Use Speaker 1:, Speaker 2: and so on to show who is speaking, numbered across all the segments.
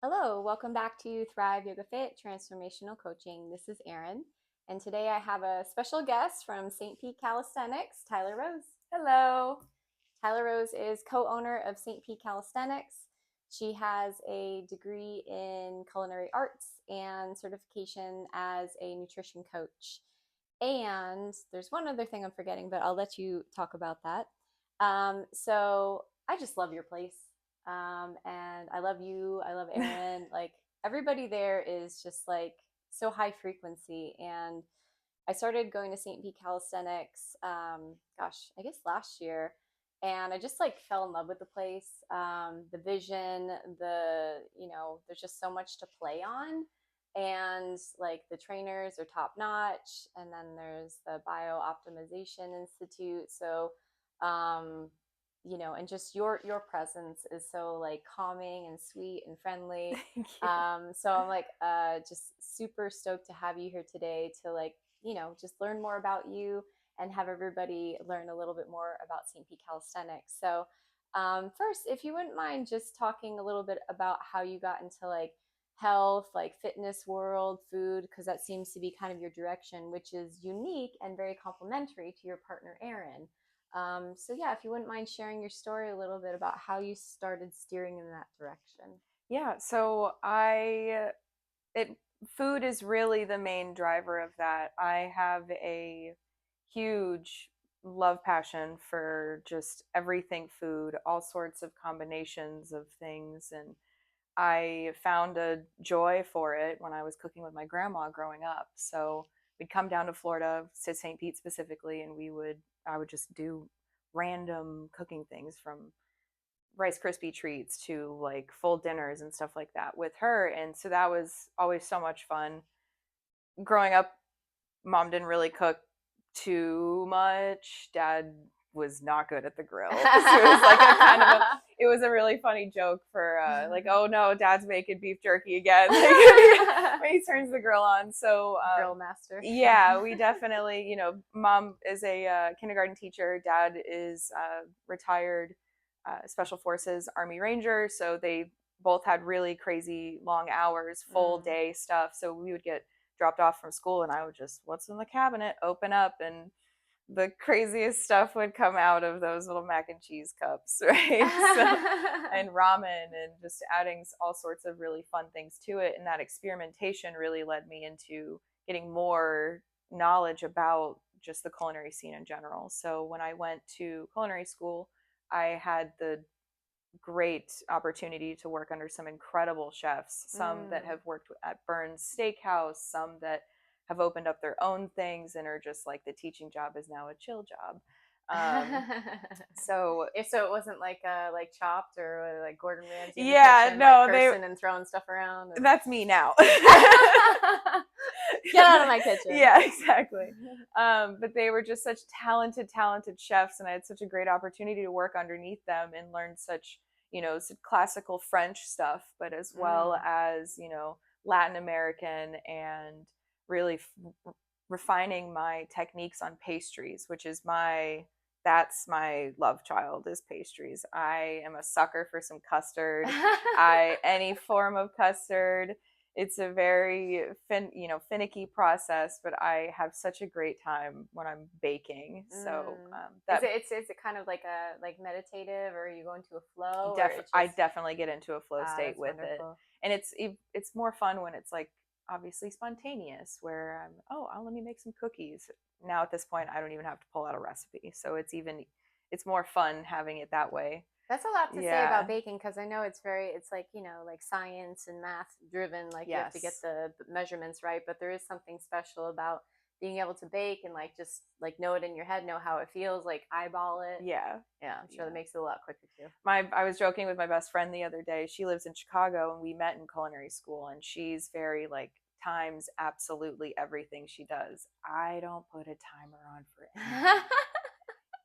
Speaker 1: Hello, welcome back to Thrive Yoga Fit Transformational Coaching. This is Erin, and today I have a special guest from St. Pete Calisthenics, Tyler Rose. Hello. Tyler Rose is co-owner of St. Pete Calisthenics. She has a degree in culinary arts and certification as a nutrition coach. And there's one other thing I'm forgetting, but I'll let you talk about that. So I just love your place. And I love you. I love Erin. Like everybody there is just like so high frequency. And I started going to St. Pete Calisthenics, I guess last year. And I just like fell in love with the place, the vision, there's just so much to play on. And like the trainers are top notch. And then there's the Bio Optimization Institute. So, um, and just your presence is so like calming and sweet and friendly.
Speaker 2: Thank you.
Speaker 1: So I'm like just super stoked to have you here today to like, just learn more about you and have everybody learn a little bit more about St. Pete Calisthenics. So first, if you wouldn't mind just talking a little bit about how you got into like health, like fitness world, food, because that seems to be kind of your direction, which is unique and very complementary to your partner, Erin. So yeah, if you wouldn't mind sharing your story a little bit about how you started steering in that direction.
Speaker 2: Yeah, so I it food is really the main driver of that. I have a huge love passion for just everything food, all sorts of combinations of things, and I found a joy for it when I was cooking with my grandma growing up. So we'd come down to Florida, to St. Pete specifically, and I would just do random cooking things from Rice Krispie treats to like full dinners and stuff like that with her. And so that was always so much fun. Growing up, mom didn't really cook too much. Dad was not good at the grill. So it was like a kind of a it was a really funny joke for like, oh no, dad's making beef jerky again. Like, when he turns the grill on. So
Speaker 1: Grill master.
Speaker 2: yeah, we definitely, mom is a kindergarten teacher. Dad is retired special forces Army Ranger. So they both had really crazy long hours, full
Speaker 1: Mm.
Speaker 2: day stuff. So we would get dropped off from school and I would just, what's in the cabinet? Open up and the craziest stuff would come out of those little mac and cheese cups, right? So, and ramen and just adding all sorts of really fun things to it. And that experimentation really led me into getting more knowledge about just the culinary scene in general. So when I went to culinary school, I had the great opportunity to work under some incredible chefs, some that
Speaker 1: Mm.
Speaker 2: have worked at Burns Steakhouse, some that have opened up their own things and are just like the teaching job is now a chill job. So
Speaker 1: So it wasn't like like Chopped or like Gordon Ramsay in the
Speaker 2: yeah,
Speaker 1: kitchen, like
Speaker 2: no, they
Speaker 1: cursing and throwing stuff around. And...
Speaker 2: that's me now.
Speaker 1: Get out of my kitchen.
Speaker 2: Yeah, exactly. But they were just such talented chefs, and I had such a great opportunity to work underneath them and learn such, classical French stuff, but as well
Speaker 1: Mm.
Speaker 2: as, Latin American and really refining my techniques on pastries, which is that's my love child is pastries. I am a sucker for some custard. I any form of custard. It's a very finicky process, but I have such a great time when I'm baking. So
Speaker 1: Mm.
Speaker 2: that
Speaker 1: Is it kind of like a like meditative, or are you going to a flow, or it
Speaker 2: I
Speaker 1: just
Speaker 2: definitely get into a flow state
Speaker 1: that's
Speaker 2: with it,
Speaker 1: wonderful.
Speaker 2: and it's more fun when it's like obviously spontaneous, where let me make some cookies. Now at this point, I don't even have to pull out a recipe, so it's more fun having it that way.
Speaker 1: That's a lot to say about
Speaker 2: Yeah.
Speaker 1: baking because I know it's like, like science and math driven. Like you have to get
Speaker 2: Yes.
Speaker 1: the measurements right, but there is something special about being able to bake and like just like know it in your head, know how it feels, like eyeball it.
Speaker 2: Yeah.
Speaker 1: Yeah, I'm sure that
Speaker 2: Yeah.
Speaker 1: makes it a lot quicker too.
Speaker 2: I was joking with my best friend the other day. She lives in Chicago and we met in culinary school, and she's very like times absolutely everything she does. I don't put a timer on for anything.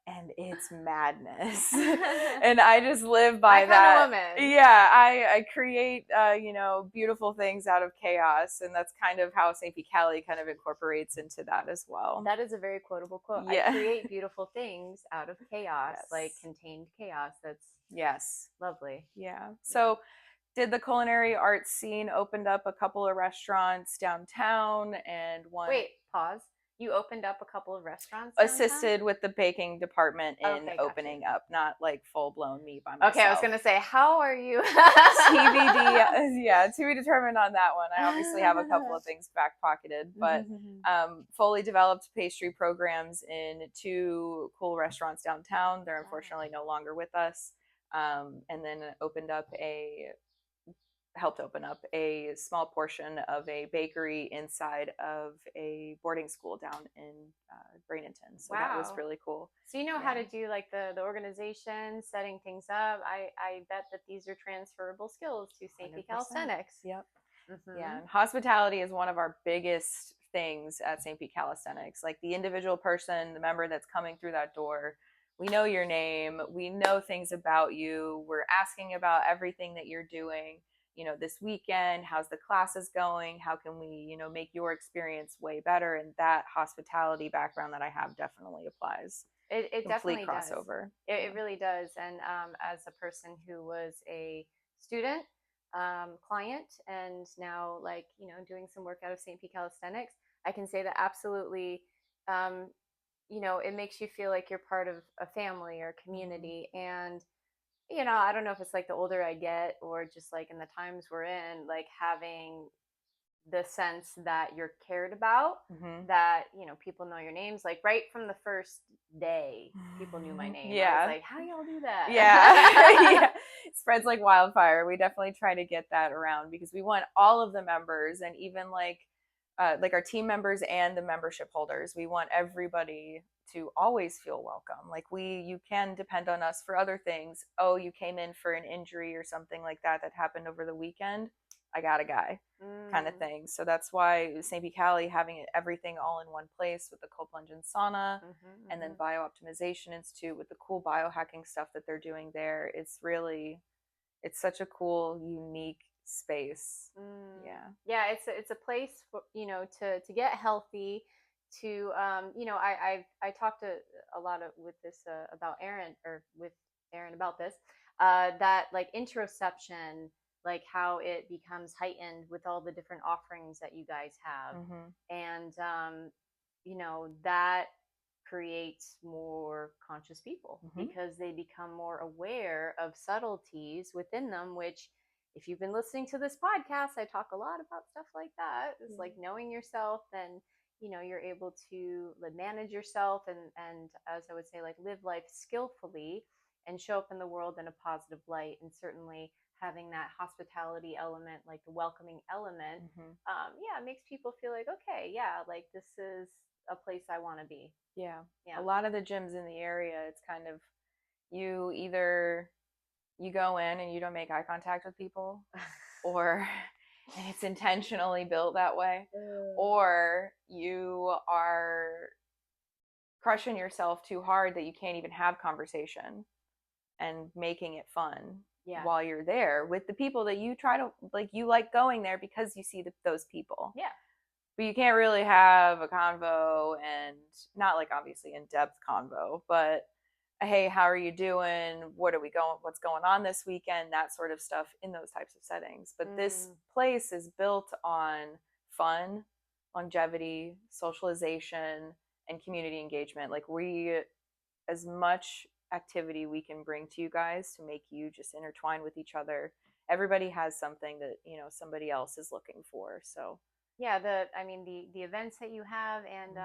Speaker 2: And it's madness. And I just live
Speaker 1: My
Speaker 2: by
Speaker 1: kind of
Speaker 2: that.
Speaker 1: woman.
Speaker 2: Yeah, I create beautiful things out of chaos, and that's kind of how St. Pete Cali kind of incorporates into that as well.
Speaker 1: That is a very quotable quote. I
Speaker 2: Yeah.
Speaker 1: create beautiful things out of chaos, like
Speaker 2: Yes.
Speaker 1: contained chaos. That's
Speaker 2: Yes.
Speaker 1: lovely.
Speaker 2: Yeah.
Speaker 1: Yeah.
Speaker 2: So did the culinary arts scene, opened up a couple of restaurants downtown, and one
Speaker 1: Wait, pause. You opened up a couple of restaurants downtown?
Speaker 2: assisted with the baking department in
Speaker 1: Okay, got you.
Speaker 2: opening up, not like full blown me by
Speaker 1: Okay, I was
Speaker 2: myself.
Speaker 1: gonna say, how are you?
Speaker 2: TBD, yeah, to be determined on that one. I obviously have a couple of things back pocketed, but fully developed pastry programs in two cool restaurants downtown. They're
Speaker 1: Wow.
Speaker 2: unfortunately no longer with us. And then helped open up a small portion of a bakery inside of a boarding school down in Bradenton. So that was
Speaker 1: Wow.
Speaker 2: really cool.
Speaker 1: So you know how
Speaker 2: Yeah.
Speaker 1: to do like the organization, setting things up. I bet that these are transferable skills to St. P
Speaker 2: 100%.
Speaker 1: Calisthenics.
Speaker 2: Yep. Yeah.
Speaker 1: Mm-hmm.
Speaker 2: And hospitality is one of our biggest things at St. Pete Calisthenics. Like the individual person, the member that's coming through that door, we know your name, we know things about you, we're asking about everything that you're doing. This weekend, how's the classes going? How can we, make your experience way better? And that hospitality background that I have definitely applies.
Speaker 1: It
Speaker 2: Complete
Speaker 1: definitely does.
Speaker 2: crossover.
Speaker 1: It really does. And as a person who was a student, client, and now like doing some work out of St. P Calisthenics, I can say that absolutely. Um, it makes you feel like you're part of a family or a
Speaker 2: Mm-hmm.
Speaker 1: community. And I don't know if it's like the older I get or just like in the times we're in, like having the sense that you're cared about,
Speaker 2: Mm-hmm.
Speaker 1: that people know your names, like right from the first day people knew my name. I was
Speaker 2: Yeah.
Speaker 1: like, how y'all do that?
Speaker 2: Yeah. Yeah. It spreads like wildfire. We definitely try to get that around because we want all of the members and even like our team members and the membership holders. We want everybody to always feel welcome. Like you can depend on us for other things. Oh, you came in for an injury or something like that happened over the weekend. I got a guy, kind of
Speaker 1: Mm,
Speaker 2: thing. So that's why St. P. Cali having everything all in one place with the cold plunge and sauna,
Speaker 1: mm-hmm,
Speaker 2: and then
Speaker 1: mm-hmm.
Speaker 2: Biooptimization Institute with the cool biohacking stuff that they're doing there. It's such a cool, unique space. Yeah.
Speaker 1: Yeah, it's a place for, to get healthy, to I talked to a lot of with this about Aaron, or with Aaron about this, that like interoception, like how it becomes heightened with all the different offerings that you guys have.
Speaker 2: Mm-hmm.
Speaker 1: And that creates more conscious people
Speaker 2: Mm-hmm.
Speaker 1: because they become more aware of subtleties within them, which, if you've been listening to this podcast, I talk a lot about stuff like that. It's like knowing yourself, and you're able to manage yourself, and as I would say, like live life skillfully and show up in the world in a positive light. And certainly having that hospitality element, like the welcoming element,
Speaker 2: Mm-hmm.
Speaker 1: yeah, it makes people feel like, okay, yeah, like this is a place I want to be.
Speaker 2: Yeah. A
Speaker 1: Yeah.
Speaker 2: lot of the gyms in the area, it's kind of you either you go in and you don't make eye contact with people, or and it's intentionally built that way, or you are crushing yourself too hard that you can't even have conversation and making it fun
Speaker 1: Yeah.
Speaker 2: while you're there with the people that you try to like. You like going there because you see those people,
Speaker 1: Yeah.
Speaker 2: but you can't really have a convo, and not like obviously in depth convo, but hey, how are you doing? What's going on this weekend? That sort of stuff in those types of settings. But this
Speaker 1: Mm.
Speaker 2: place is built on fun, longevity, socialization, and community engagement. Like as much activity we can bring to you guys to make you just intertwine with each other. Everybody has something that, somebody else is looking for. So
Speaker 1: Yeah, the events that you have, and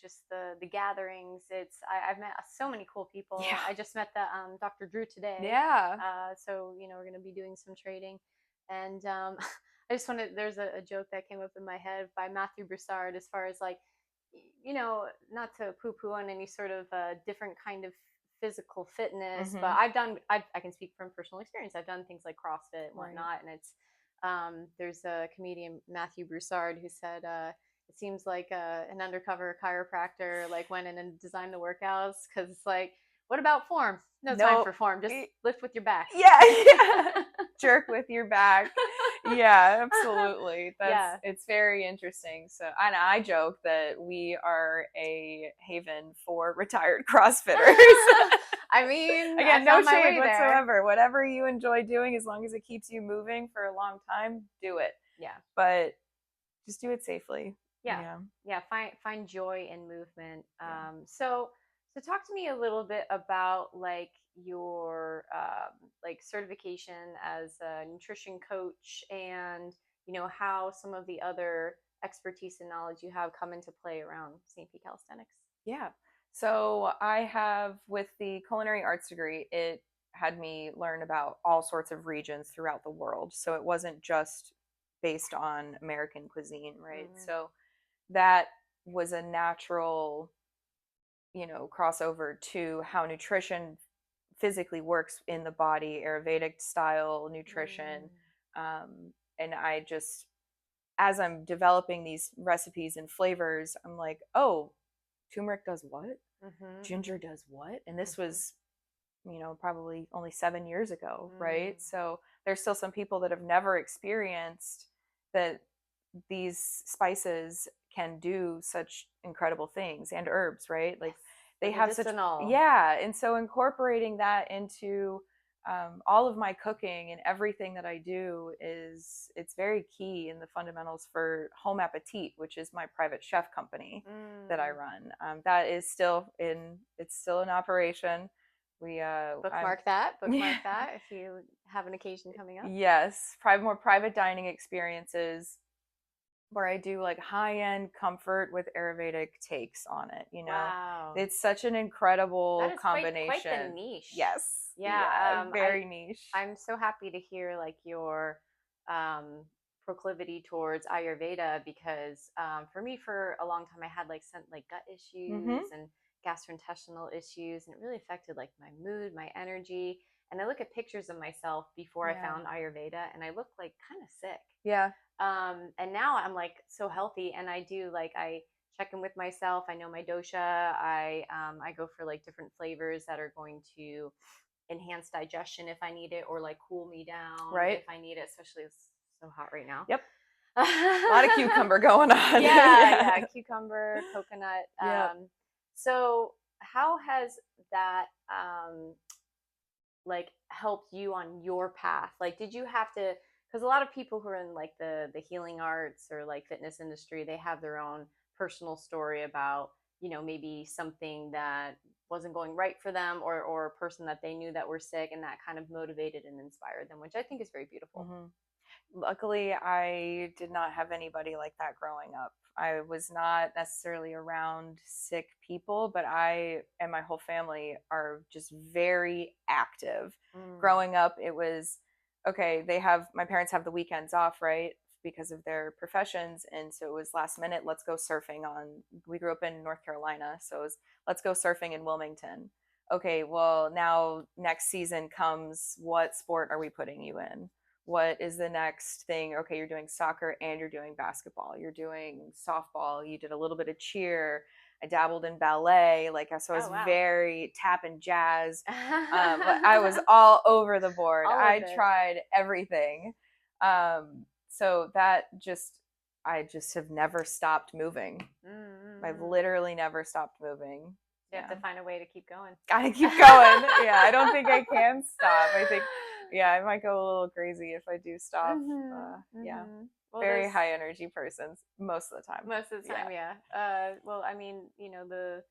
Speaker 1: just the gatherings. I've met so many cool people.
Speaker 2: yeah.
Speaker 1: I just met the Dr. Drew today.
Speaker 2: Yeah.
Speaker 1: So we're going to be doing some trading. And I just wanted there's a joke that came up in my head by Matthew Broussard, as far as like, not to poo poo on any sort of different kind of physical fitness, but
Speaker 2: Mm-hmm.
Speaker 1: I can speak from personal experience. I've done things like CrossFit and
Speaker 2: Right.
Speaker 1: whatnot, and it's there's a comedian, Matthew Broussard, who said it seems like an undercover chiropractor like went in and designed the workouts, because it's like, what about form? No time
Speaker 2: No.
Speaker 1: for form. Just lift with your back.
Speaker 2: Yeah. Yeah. Jerk with your back. Yeah, absolutely.
Speaker 1: Yeah.
Speaker 2: It's very interesting. So, and I joke that we are a haven for retired CrossFitters.
Speaker 1: I mean, I
Speaker 2: Again, no
Speaker 1: found my
Speaker 2: shade
Speaker 1: way there.
Speaker 2: whatsoever. Whatever you enjoy doing, as long as it keeps you moving for a long time, do it.
Speaker 1: Yeah.
Speaker 2: But just do it safely.
Speaker 1: Yeah.
Speaker 2: Yeah.
Speaker 1: Yeah. Find joy in movement.
Speaker 2: Yeah.
Speaker 1: So talk to me a little bit about like your like certification as a nutrition coach, and how some of the other expertise and knowledge you have come into play around St. Pete Calisthenics.
Speaker 2: Yeah. So I have, with the culinary arts degree, it had me learn about all sorts of regions throughout the world. So it wasn't just based on American cuisine, right?
Speaker 1: Mm,
Speaker 2: So that was a natural, crossover to how nutrition physically works in the body, Ayurvedic style nutrition.
Speaker 1: mm,
Speaker 2: And I just, as I'm developing these recipes and flavors, I'm like, oh, turmeric does what?
Speaker 1: mhm,
Speaker 2: Ginger
Speaker 1: mhm,
Speaker 2: does what? And this
Speaker 1: mhm,
Speaker 2: was, probably only 7 years ago,
Speaker 1: mm.
Speaker 2: right? So there's still some people that have never experienced that these spices can do such incredible things, and herbs, right? Like
Speaker 1: Yes, the
Speaker 2: they have such,
Speaker 1: medicinal.
Speaker 2: yeah. And so incorporating that into all of my cooking and everything that I do it's very key in the fundamentals for Home Appetit, which is my private chef company that I
Speaker 1: Mm.
Speaker 2: run. That is still it's still in operation. I'm,
Speaker 1: Bookmark that.
Speaker 2: yeah,
Speaker 1: Bookmark that if you have an occasion coming up.
Speaker 2: yes, more private dining experiences where I do like high end comfort with Ayurvedic takes on it.
Speaker 1: Wow.
Speaker 2: It's such an
Speaker 1: That
Speaker 2: incredible
Speaker 1: is quite the
Speaker 2: combination.
Speaker 1: niche.
Speaker 2: Yes, yeah,
Speaker 1: Yeah,
Speaker 2: very niche.
Speaker 1: I'm so happy to hear like your proclivity towards Ayurveda, because for me, for a long time I had like some like gut
Speaker 2: Mm-hmm.
Speaker 1: issues and gastrointestinal issues, and it really affected like my mood, my energy. And I look at pictures of myself before I
Speaker 2: Yeah,
Speaker 1: found Ayurveda, and I look like kind of sick.
Speaker 2: yeah,
Speaker 1: And now I'm like so healthy, and I do like I check in with myself. I know my dosha. I go for like different flavors that are going to enhance digestion if I need it, or like cool me down
Speaker 2: right.
Speaker 1: if I need it, especially it's so hot right now.
Speaker 2: Yep, a lot of cucumber going on.
Speaker 1: Yeah,
Speaker 2: Yeah,
Speaker 1: yeah, cucumber, coconut.
Speaker 2: yep.
Speaker 1: So how has that like helped you on your path? Like, did you have to? Because a lot of people who are in like the healing arts or like fitness industry, they have their own personal story about maybe something that wasn't going right for them, or a person that they knew that were sick, and that kind of motivated and inspired them, which I think is very beautiful.
Speaker 2: Hmm. Luckily, I did not have anybody like that growing up. I was not necessarily around sick people, but I and my whole family are just very active.
Speaker 1: Mm.
Speaker 2: Growing up, it was okay, my parents have the weekends off, right? Because of their professions. And so it was last minute, let's go surfing we grew up in North Carolina. So it was, let's go surfing in Wilmington. Okay, well, now next season comes, what sport are we putting you in? What is the next thing? Okay, you're doing soccer and you're doing basketball, you're doing softball, you did a little bit of cheer. I dabbled in ballet, so I
Speaker 1: Oh
Speaker 2: was
Speaker 1: wow.
Speaker 2: very tap and jazz. I was all over the board.
Speaker 1: All of
Speaker 2: I
Speaker 1: it.
Speaker 2: tried everything. So that just, I just have never stopped moving. I've
Speaker 1: Mm-hmm.
Speaker 2: literally never stopped moving.
Speaker 1: You have
Speaker 2: Yeah,
Speaker 1: to find a way to keep going.
Speaker 2: gotta keep going. Yeah, I don't think I can stop. I think, yeah, I might go a little crazy if I do stop.
Speaker 1: Mhm.
Speaker 2: Yeah,
Speaker 1: Mhm. Well,
Speaker 2: very
Speaker 1: there's
Speaker 2: high energy person most of the time.
Speaker 1: most of the
Speaker 2: Yeah.
Speaker 1: time, yeah. Well, I mean, the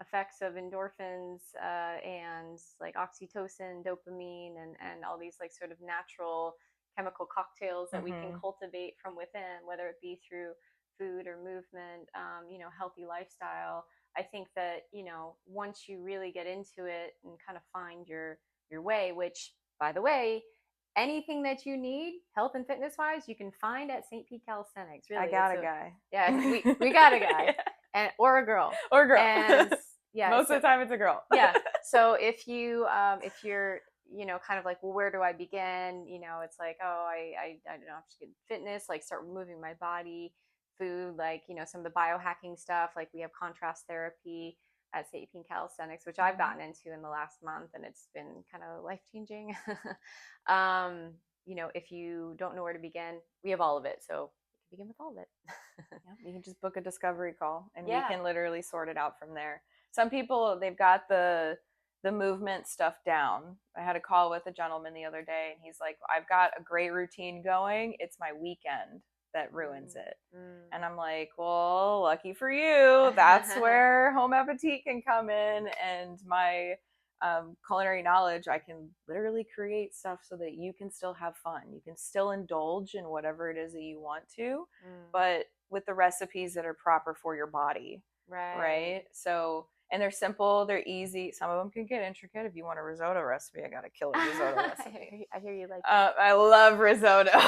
Speaker 1: effects of endorphins, and like oxytocin, dopamine, and all these like sort of natural chemical cocktails that we can
Speaker 2: Hmm.
Speaker 1: cultivate from within, whether it be through food or movement, healthy lifestyle. I think that once you really get into it and kind of find your way, which by the way, anything that you need health and fitness wise, you can find at St. Pete Calisthenics.
Speaker 2: I
Speaker 1: Really,
Speaker 2: got
Speaker 1: it's
Speaker 2: a
Speaker 1: a
Speaker 2: guy.
Speaker 1: yeah, we got a guy,
Speaker 2: Yeah.
Speaker 1: and or a girl.
Speaker 2: Or a girl.
Speaker 1: And yeah,
Speaker 2: Most
Speaker 1: so
Speaker 2: of the time it's a girl.
Speaker 1: yeah, so if you're kind of like, well, where do I begin? It's like, oh, I don't know, I'm just get fitness, like start moving my body. Food, like some of the biohacking stuff, like we have contrast therapy at St. Pete Calisthenics, which I've
Speaker 2: Mhm.
Speaker 1: gotten into in the last month, and it's been kind of life changing. um if you don't know where to begin, we have all of it. So you can begin with all of it.
Speaker 2: Yeah, you can just book a discovery call and we
Speaker 1: Yeah.
Speaker 2: can literally sort it out from there. Some people, they've got the movement stuff down. I had a call with a gentleman the other day and he's like, I've got a great routine going. It's my weekend that ruins it.
Speaker 1: Mm.
Speaker 2: And I'm like, well, lucky for you. That's where home appetit can come in. And my culinary knowledge, I can literally create stuff so that you can still have fun. You can still indulge in whatever it is that you want to,
Speaker 1: Mm.
Speaker 2: but with the recipes that are proper for your body.
Speaker 1: Right.
Speaker 2: Right. So, and they're simple, they're easy. Some of them can get intricate. If you want a risotto recipe, I got a killer risotto recipe.
Speaker 1: I hear you like that.
Speaker 2: I love risotto.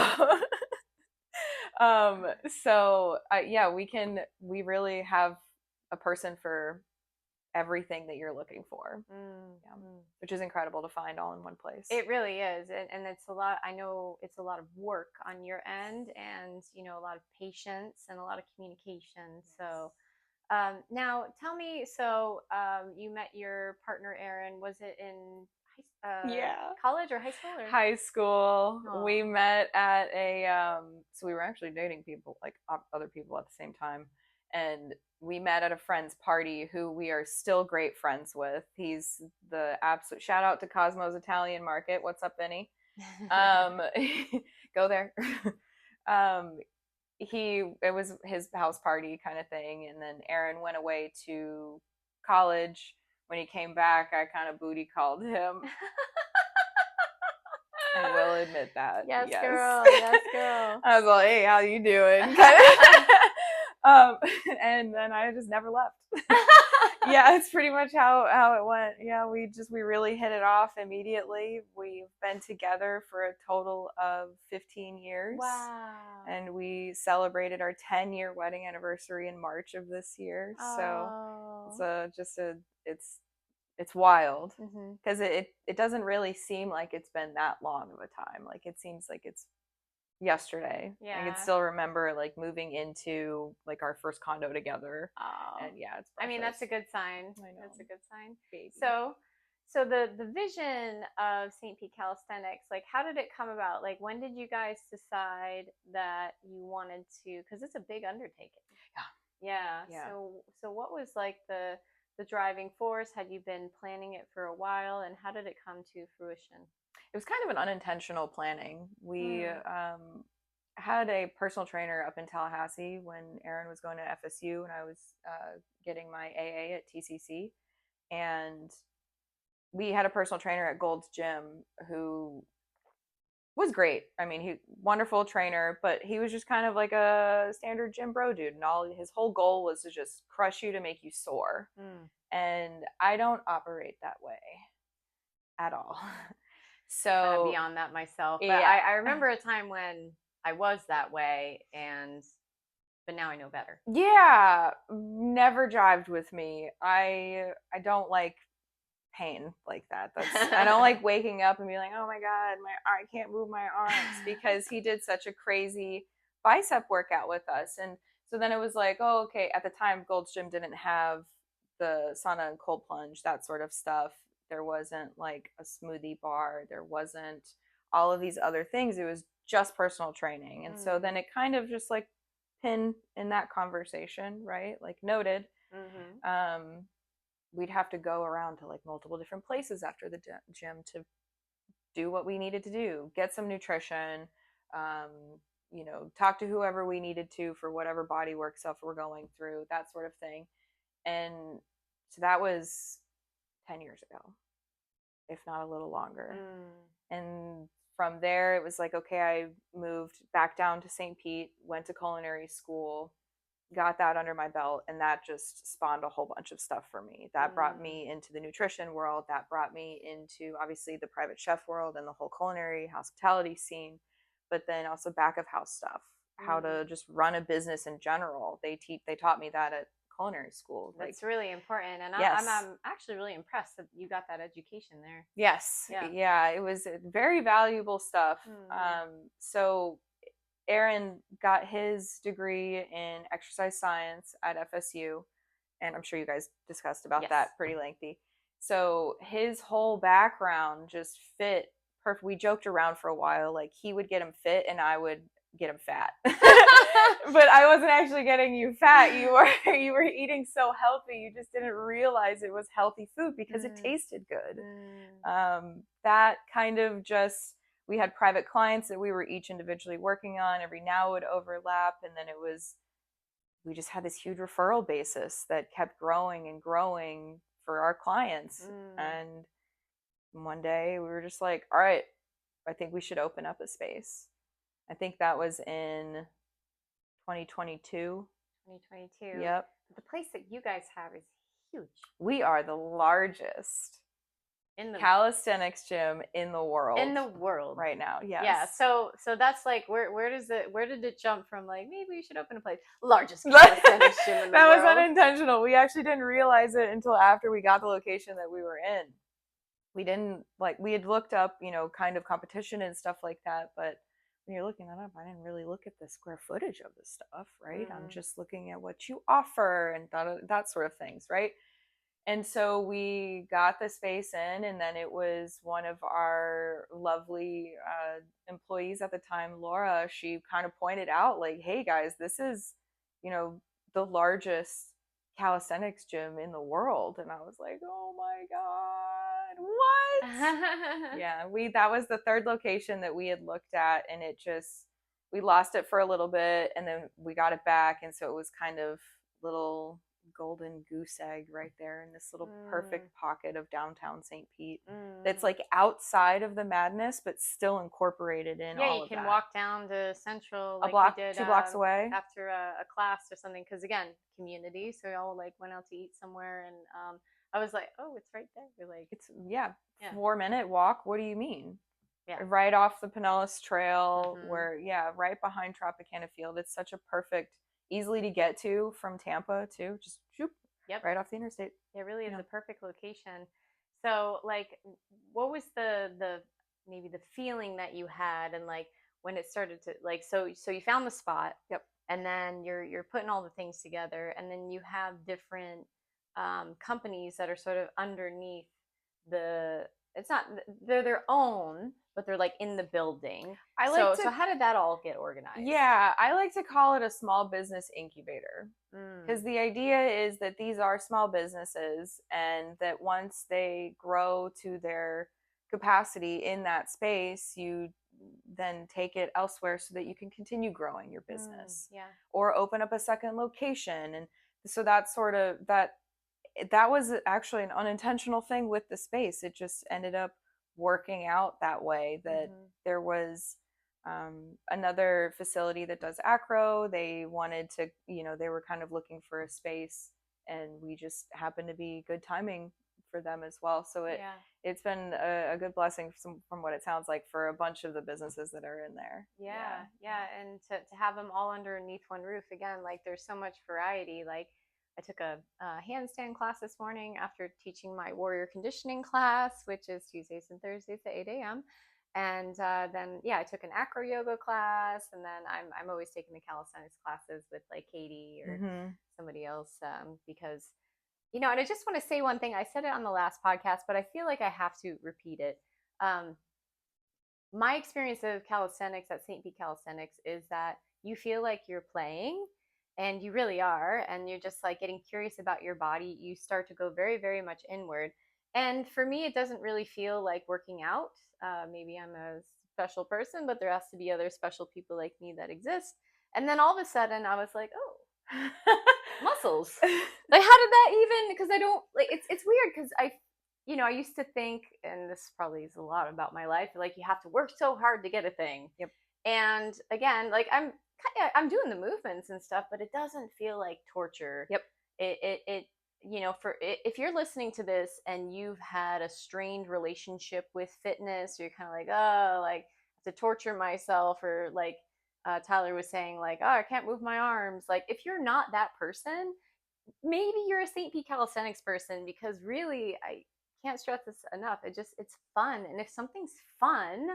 Speaker 2: So yeah, we really have a person for everything that you're looking for.
Speaker 1: Mm.
Speaker 2: Yeah.
Speaker 1: Mm.
Speaker 2: Which is incredible to find all in one place.
Speaker 1: It really is, and it's a lot. I know it's a lot of work on your end, and a lot of patience and a lot of communication. So, now tell me. So, you met your partner, Aaron. Was it in
Speaker 2: Yeah.
Speaker 1: college or high school or?
Speaker 2: High school.
Speaker 1: Oh.
Speaker 2: We met at a so we were actually dating people, like other people at the same time, and we met at a friend's party who we are still great friends with. He's the absolute shout out to Cosmo's Italian Market. What's up, Benny? Um, go there. um, it was his house party kind of thing, and then Aaron went away to college. When he came back, I kind of booty called him. I will admit that.
Speaker 1: Yes,
Speaker 2: Yes.
Speaker 1: girl. Yes, girl.
Speaker 2: I was like, "Hey, how you doing?" And then I just never left. Yeah, it's pretty much how it went. Yeah, we really hit it off immediately. We've been together for a total of 15 years.
Speaker 1: Wow.
Speaker 2: And we celebrated our 10-year wedding anniversary in March of this year. So
Speaker 1: Oh.
Speaker 2: it's wild
Speaker 1: Mhm.
Speaker 2: because it doesn't really seem like it's been that long of a time. Like it seems like it's yesterday. I can
Speaker 1: Yeah.
Speaker 2: still remember like moving into like our first condo together.
Speaker 1: Oh.
Speaker 2: And yeah, it's
Speaker 1: I mean,
Speaker 2: precious.
Speaker 1: that's a good sign.
Speaker 2: I know.
Speaker 1: That's a good sign.
Speaker 2: Baby.
Speaker 1: So the vision of St. Pete Calisthenics, like how did it come about? Like when did you guys decide that you wanted to, because it's a big undertaking. Yeah.
Speaker 2: Yeah.
Speaker 1: So what was like the driving force? Had you been planning it for a while, and how did it come to fruition?
Speaker 2: It was kind of an unintentional planning. We
Speaker 1: Hmm.
Speaker 2: had a personal trainer up in Tallahassee when Aaron was going to FSU and I was getting my AA at TCC. And we had a personal trainer at Gold's Gym who was great. I mean, he wonderful trainer, but he was just kind of like a standard gym bro dude, and all his whole goal was to just crush you to make you sore.
Speaker 1: Mm.
Speaker 2: And I don't operate that way at all.
Speaker 1: Kind of
Speaker 2: So
Speaker 1: beyond that myself, but
Speaker 2: yeah,
Speaker 1: I remember a time when I was that way, and but now I know better.
Speaker 2: yeah, never jived with me. I don't like pain like that. I don't like waking up and be like, oh my god, I can't move my arms, because he did such a crazy bicep workout with us. And so then it was like, oh okay, at the time Gold's Gym didn't have the sauna and cold plunge, that sort of stuff. There wasn't like a smoothie bar, there wasn't all of these other things. It was just personal training. And so then it kind of just like pinned in that conversation, right? Like noted.
Speaker 1: Mm-hmm.
Speaker 2: We'd have to go around to like multiple different places after the gym to do what we needed to do, get some nutrition, um, talk to whoever we needed to for whatever body work stuff we're going through, that sort of thing. And so that was 10 years ago, if not a little longer. And from there, it was like, okay, I moved back down to St. Pete, went to culinary school, got that under my belt, and that just spawned a whole bunch of stuff for me. That brought me into the nutrition world, that brought me into obviously the private chef world and the whole culinary hospitality scene, but then also back of house stuff, how to just run a business in general. They taught me that at culinary school.
Speaker 1: That's really important, and
Speaker 2: yes.
Speaker 1: I'm actually really impressed that you got that education there.
Speaker 2: Yes, yeah, it was very valuable stuff. So Aaron got his degree in exercise science at FSU, and I'm sure you guys discussed about that pretty lengthy. So his whole background just fit perfect. We joked around for a while, like he would get him fit and I would get him fat. But I wasn't actually getting you fat. You were eating so healthy. You just didn't realize it was healthy food because it tasted good. That kind of just, we had private clients that we were each individually working on. Every now it would overlap, and then we just had this huge referral basis that kept growing and growing for our clients. And one day we were just like, all right, I think we should open up a space. I think that was in 2022.
Speaker 1: 2022.
Speaker 2: Yep.
Speaker 1: The place that you guys have is huge.
Speaker 2: We are the largest calisthenics gym in the world.
Speaker 1: In the world
Speaker 2: right now. Yes.
Speaker 1: Yeah. So that's like, where did it jump from, like, maybe we should open a place, largest calisthenics gym in the
Speaker 2: That
Speaker 1: world?
Speaker 2: was unintentional. We actually didn't realize it until after we got the location that we were in. We didn't, like, we had looked up, kind of competition and stuff like that, but when you're looking that up, I didn't really look at the square footage of the stuff, right? I'm just looking at what you offer and that sort of things, right? And so we got the space in, and then it was one of our lovely employees at the time, Laura. She kind of pointed out, like, hey guys, this is, the largest calisthenics gym in the world. And I was like, oh my God, what? Yeah, that was the third location that we had looked at, and we lost it for a little bit, and then we got it back. And so it was kind of little golden goose egg right there in this little perfect pocket of downtown St. Pete that's like outside of the madness but still incorporated in all of that.
Speaker 1: Yeah, you can walk down to Central,
Speaker 2: like, a block, 2 blocks away
Speaker 1: after a class or something, because again, community, so we all like went out to eat somewhere, and I was like, oh, it's right there. You're like,
Speaker 2: it's 4-minute walk. What do you mean?
Speaker 1: Yeah,
Speaker 2: right off the Pinellas Trail, where right behind Tropicana Field. It's such a perfect, easily to get to from Tampa too. Just shoop, right off the interstate.
Speaker 1: It really is a perfect location. So, like, what was the maybe the feeling that you had, and like when it started to, like, so you found the spot, and then you're putting all the things together, and then you have different companies that are sort of underneath the. It's not, they're their own, but they're like in the building. So how did that all get organized?
Speaker 2: Yeah, I like to call it a small business incubator, because the idea is that these are small businesses, and that once they grow to their capacity in that space, you then take it elsewhere so that you can continue growing your business, or open up a second location. And so that's sort of that was actually an unintentional thing with the space. It just ended up working out that way, that there was another facility that does acro. They wanted to, they were kind of looking for a space, and we just happened to be good timing for them as well. So it's been a good blessing from what it sounds like for a bunch of the businesses that are in there.
Speaker 1: And to have them all underneath one roof, again, like, there's so much variety. Like, I took a handstand class this morning after teaching my warrior conditioning class, which is Tuesdays and Thursdays at 8 a.m. And then, I took an acro yoga class, and then I'm always taking the calisthenics classes with, like, Katie or somebody else, because, and I just want to say one thing. I said it on the last podcast, but I feel like I have to repeat it. My experience of calisthenics at St. Pete Calisthenics is that you feel like you're playing. And you really are, and you're just like getting curious about your body. You start to go very, very much inward. And for me, it doesn't really feel like working out. Maybe I'm a special person, but there has to be other special people like me that exist. And then all of a sudden, I was like, oh, muscles. Like, how did that even? Because I don't, like, it's weird, because I used to think, and this probably is a lot about my life, like, you have to work so hard to get a thing. And again, like, I'm doing the movements and stuff, but it doesn't feel like torture. It if you're listening to this and you've had a strained relationship with fitness, or you're kind of like, oh, like, to torture myself, or like Tyler was saying, like, oh, I can't move my arms. Like, if you're not that person, maybe you're a St. Pete Calisthenics person, because really, I can't stress this enough. It's fun. And if something's fun,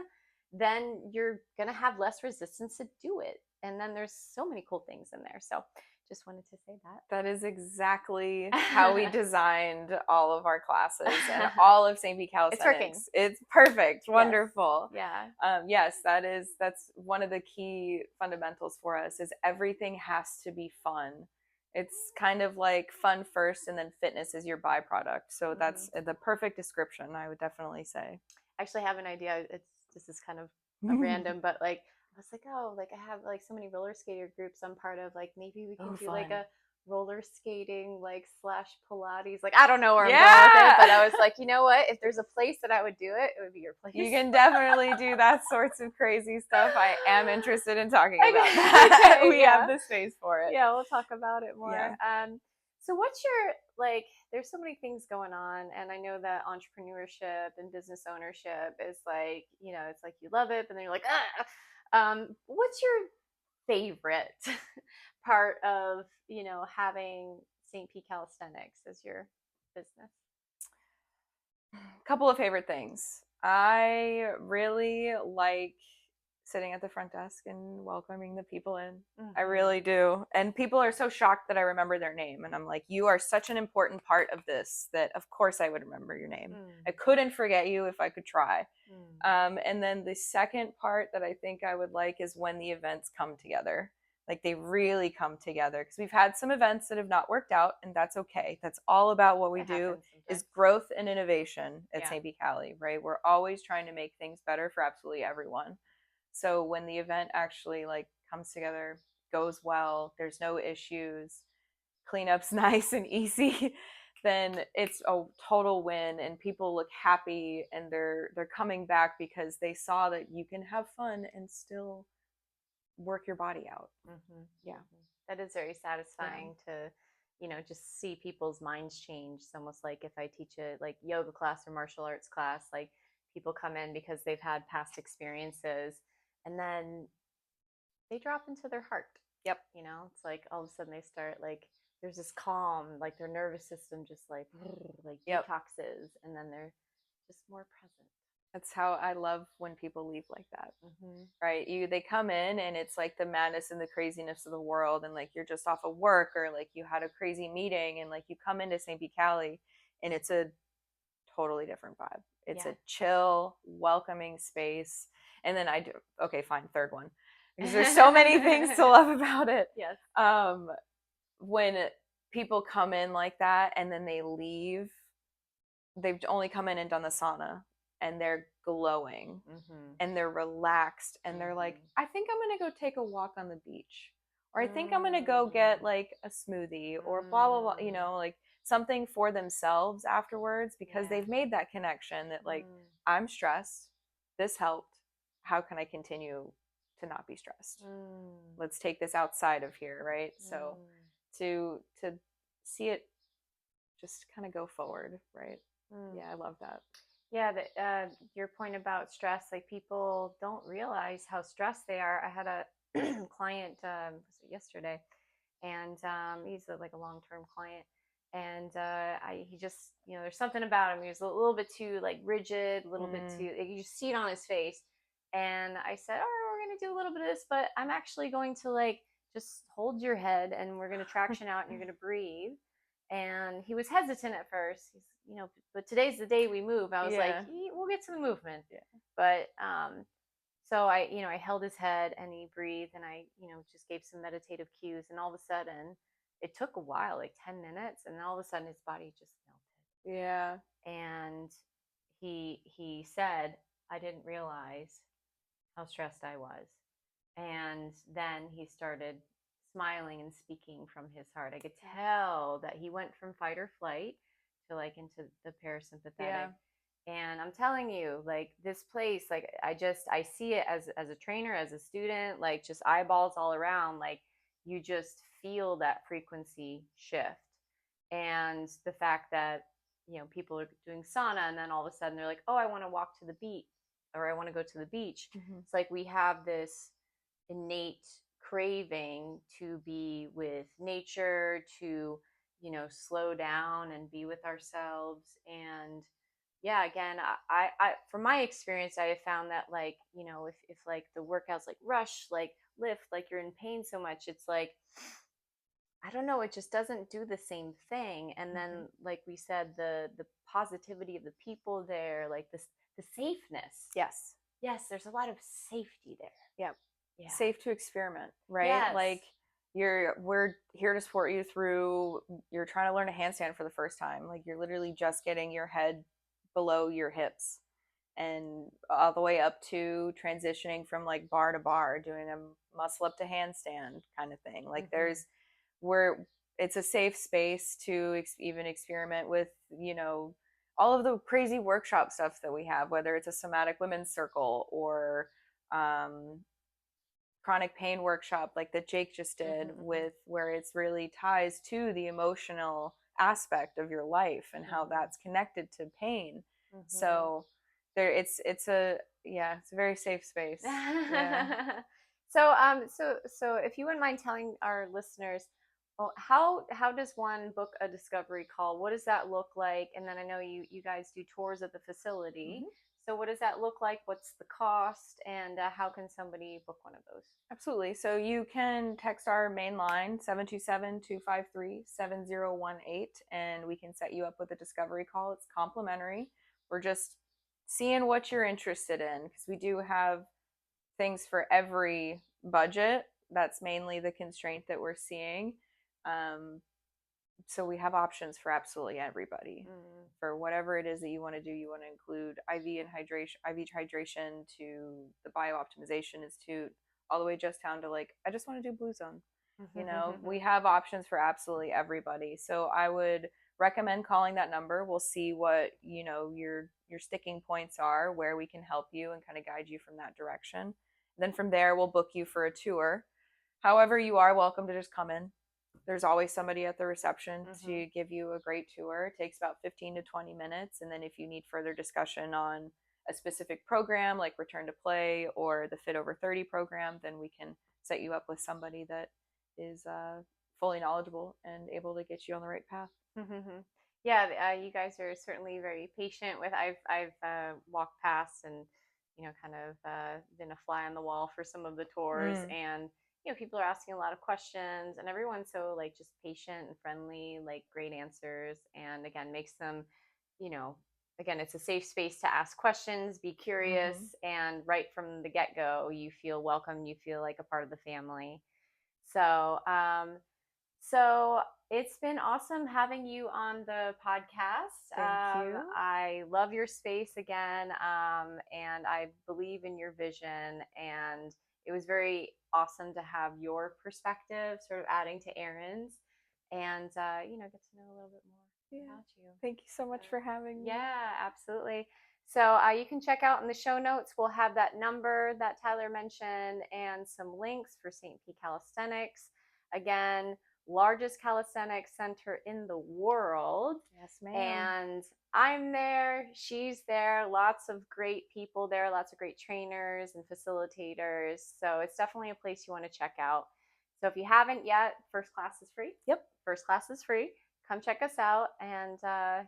Speaker 1: then you're going to have less resistance to do it. And then there's so many cool things in there. So Just wanted to say
Speaker 2: That is exactly how we
Speaker 1: that.
Speaker 2: designed all of our classes and all of St. P.
Speaker 1: It's working.
Speaker 2: Calisthenics. It's perfect,
Speaker 1: Yes.
Speaker 2: wonderful.
Speaker 1: Yeah.
Speaker 2: Yes, that's one of the key fundamentals for us is everything has to be fun. It's kind of like fun first and then fitness is your byproduct. So that's the perfect description, I would definitely say.
Speaker 1: I actually have an idea. This is kind of a random, but like I was like, oh, like I have like so many roller skater groups I'm part of. Like maybe we can
Speaker 2: Oh,
Speaker 1: do like
Speaker 2: fun.
Speaker 1: a roller skating like slash Pilates. Like I don't know where I'm going with it, but I
Speaker 2: Yeah.
Speaker 1: was like, you know what? If there's a place that I would do it, it would be your
Speaker 2: You
Speaker 1: place.
Speaker 2: can definitely do that sorts of crazy stuff. I am interested in talking about
Speaker 1: Okay.
Speaker 2: that.
Speaker 1: Okay.
Speaker 2: We have
Speaker 1: Yeah.
Speaker 2: the space for it.
Speaker 1: Yeah. We'll talk about it
Speaker 2: Yeah.
Speaker 1: more. So what's your like? There's so many things going on, and I know that entrepreneurship and business ownership is like, it's like you love it, but then you're like, ah. What's your favorite part of having St. P Calisthenics as your business?
Speaker 2: Couple of favorite things. I really like sitting at the front desk and welcoming the people in. I
Speaker 1: Mm-hmm.
Speaker 2: really do. And people are so shocked that I remember their name. And I'm like, you are such an important part of this that, of course, I would remember your name. I
Speaker 1: Mm.
Speaker 2: couldn't forget you if I could try.
Speaker 1: Mm.
Speaker 2: And then the second part that I think I would like is when the events come together. Like they really come together because we've had some events that have not worked out, and that's okay. That's all about what we
Speaker 1: It
Speaker 2: do
Speaker 1: happens
Speaker 2: is
Speaker 1: sometimes.
Speaker 2: growth and innovation at
Speaker 1: Yeah.
Speaker 2: St. P. Cali, right? We're always trying to make things better for absolutely everyone. So when the event actually like comes together, goes well, there's no issues, cleanup's nice and easy, then it's a total win and people look happy and they're coming back because they saw that you can have fun and still work your body out.
Speaker 1: Mm-hmm.
Speaker 2: Yeah.
Speaker 1: Mm-hmm. That is very
Speaker 2: Yeah.
Speaker 1: satisfying to, just see people's minds change. It's almost like if I teach a like yoga class or martial arts class, like people come in because they've had past experiences and then they drop into their heart.
Speaker 2: Yep.
Speaker 1: It's like all of a sudden they start like there's this calm, like their nervous system just like like
Speaker 2: Yep.
Speaker 1: detoxes and then they're just more present.
Speaker 2: That's how I love when people leave like that.
Speaker 1: Mm-hmm.
Speaker 2: Right? They come in and it's like the madness and the craziness of the world and like you're just off of work or like you had a crazy meeting and like you come into St. P. Cali and it's a totally different vibe. It's
Speaker 1: Yeah.
Speaker 2: a chill, welcoming space. And then I do okay, fine, third one. Because there's so many things to love about it.
Speaker 1: Yes.
Speaker 2: When people come in like that and then they leave, they've only come in and done the sauna and they're glowing
Speaker 1: Mm-hmm.
Speaker 2: and they're relaxed and they're like,
Speaker 1: Mm-hmm.
Speaker 2: I think I'm gonna go take a walk on the beach. Or I think I'm gonna go get
Speaker 1: Mm.
Speaker 2: like a smoothie or blah blah blah,
Speaker 1: Mm.
Speaker 2: like something for themselves afterwards because
Speaker 1: Yeah.
Speaker 2: they've made that connection that like
Speaker 1: Mm.
Speaker 2: I'm stressed. This helped. How can I continue to not be stressed?
Speaker 1: Mm.
Speaker 2: Let's take this outside of here, right? So
Speaker 1: Mm.
Speaker 2: to see it just kind of go forward, right?
Speaker 1: Mm.
Speaker 2: Yeah, I love that.
Speaker 1: Yeah, your point about stress, like people don't realize how stressed they are. I had a client, was it yesterday, and he's like a long-term client, and he just, there's something about him. He was a little bit too like rigid, a little bit
Speaker 2: Mm.
Speaker 1: too. Like, you just see it on his face. And I said, "All right, we're gonna do a little bit of this, but I'm actually going to like just hold your head, and we're gonna traction out, and you're gonna breathe." And he was hesitant at first. But today's the day we move. I was like,
Speaker 2: Yeah.
Speaker 1: we'll get to the movement.
Speaker 2: Yeah.
Speaker 1: But so I held his head and he breathed, and I, just gave some meditative cues, and all of a sudden, it took a while, like 10 minutes, and then all of a sudden his body just melted.
Speaker 2: Yeah.
Speaker 1: And he said, I didn't realize how stressed I was. And then he started smiling and speaking from his heart. I could tell that he went from fight or flight to like into the
Speaker 2: Yeah.
Speaker 1: parasympathetic. And I'm telling you, like this place, like I see it as a trainer, as a student, like just eyeballs all around, like you just feel that frequency shift. And the fact that, people are doing sauna and then all of a sudden they're like, oh, I want to walk to the beach or I want to go to the beach.
Speaker 2: Mm-hmm.
Speaker 1: It's like we have this innate craving to be with nature, to, slow down and be with ourselves. And yeah, again, from my experience, I have found that like, if like the workouts like rush, like lift, like you're in pain so much, it's like I don't know, it just doesn't do the same thing. And
Speaker 2: Hmm.
Speaker 1: then, like we said, the positivity of the people there, like this, the safeness.
Speaker 2: Yes.
Speaker 1: Yes, there's a lot of safety there.
Speaker 2: Yep.
Speaker 1: Yeah.
Speaker 2: Safe to experiment, right?
Speaker 1: Yes.
Speaker 2: Like we're here to support you through you're trying to learn a handstand for the first time. Like you're literally just getting your head below your hips and all the way up to transitioning from like bar to bar, doing a muscle up to handstand kind of thing. Like
Speaker 1: Hmm.
Speaker 2: we're it's a safe space to even experiment with, you know, all of the crazy workshop stuff that we have, whether it's a somatic women's circle or um, chronic pain workshop like that Jake just did,
Speaker 1: Hmm.
Speaker 2: with where it's really ties to the emotional aspect of your life and how
Speaker 1: Hmm.
Speaker 2: that's connected to pain.
Speaker 1: Hmm.
Speaker 2: So there it's a yeah, it's a very safe space. Yeah.
Speaker 1: So, so if you wouldn't mind telling our listeners, well, how does one book a discovery call? What does that look like? And then I know you guys do tours of the facility.
Speaker 2: Hmm.
Speaker 1: So what does that look like? What's the cost? And how can somebody book one of those?
Speaker 2: Absolutely. So you can text our main line 727-253-7018 and we can set you up with a discovery call. It's complimentary. We're just seeing what you're interested in because we do have things for every budget. That's mainly the constraint that we're seeing. Um, so we have options for absolutely everybody.
Speaker 1: Mm.
Speaker 2: For whatever it is that you want to do, you want to include IV hydration to the Biooptimization Institute, all the way just down to like, I just want to do Blue Zone. You know, we have options for absolutely everybody. So I would recommend calling that number. We'll see what, you know, your sticking points are, where we can help you and kind of guide you from that direction. Then from there, we'll book you for a tour. However, you are welcome to just come in. There's always somebody at the reception
Speaker 1: Hmm.
Speaker 2: to give you a great tour. It takes about 15 to 20 minutes. And then if you need further discussion on a specific program like Return to Play or the Fit Over 30 program, then we can set you up with somebody that is fully knowledgeable and able to get you on the right path.
Speaker 1: Hmm. Yeah, you guys are certainly very patient with. I've walked past and kind of been a fly on the wall for some of the tours,
Speaker 2: Mm.
Speaker 1: and people are asking a lot of questions, and everyone's so like just patient and friendly, like great answers, and again makes them, you know, again it's a safe space to ask questions, be curious,
Speaker 2: Mm-hmm.
Speaker 1: and right from the get go you feel welcome, you feel like a part of the family. So, so it's been awesome having you on the podcast.
Speaker 2: Thank you.
Speaker 1: I love your space again, and I believe in your vision. And it was very awesome to have your perspective, sort of adding to Erin's, and get to know a little bit more
Speaker 2: Yeah.
Speaker 1: about you.
Speaker 2: Thank you so
Speaker 1: So,
Speaker 2: much for having me.
Speaker 1: yeah, absolutely. So you can check out in the show notes. We'll have that number that Tyler mentioned and some links for St. P Calisthenics. Again, largest calisthenics center in the world.
Speaker 2: Yes, ma'am.
Speaker 1: And I'm there, she's there, lots of great people there, lots of great trainers and facilitators. So it's definitely a place you want to check out. So if you haven't yet, first class is free.
Speaker 2: Yep.
Speaker 1: First class is free. Come check us out. And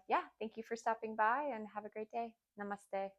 Speaker 1: yeah, thank you for stopping by and have a great day. Namaste.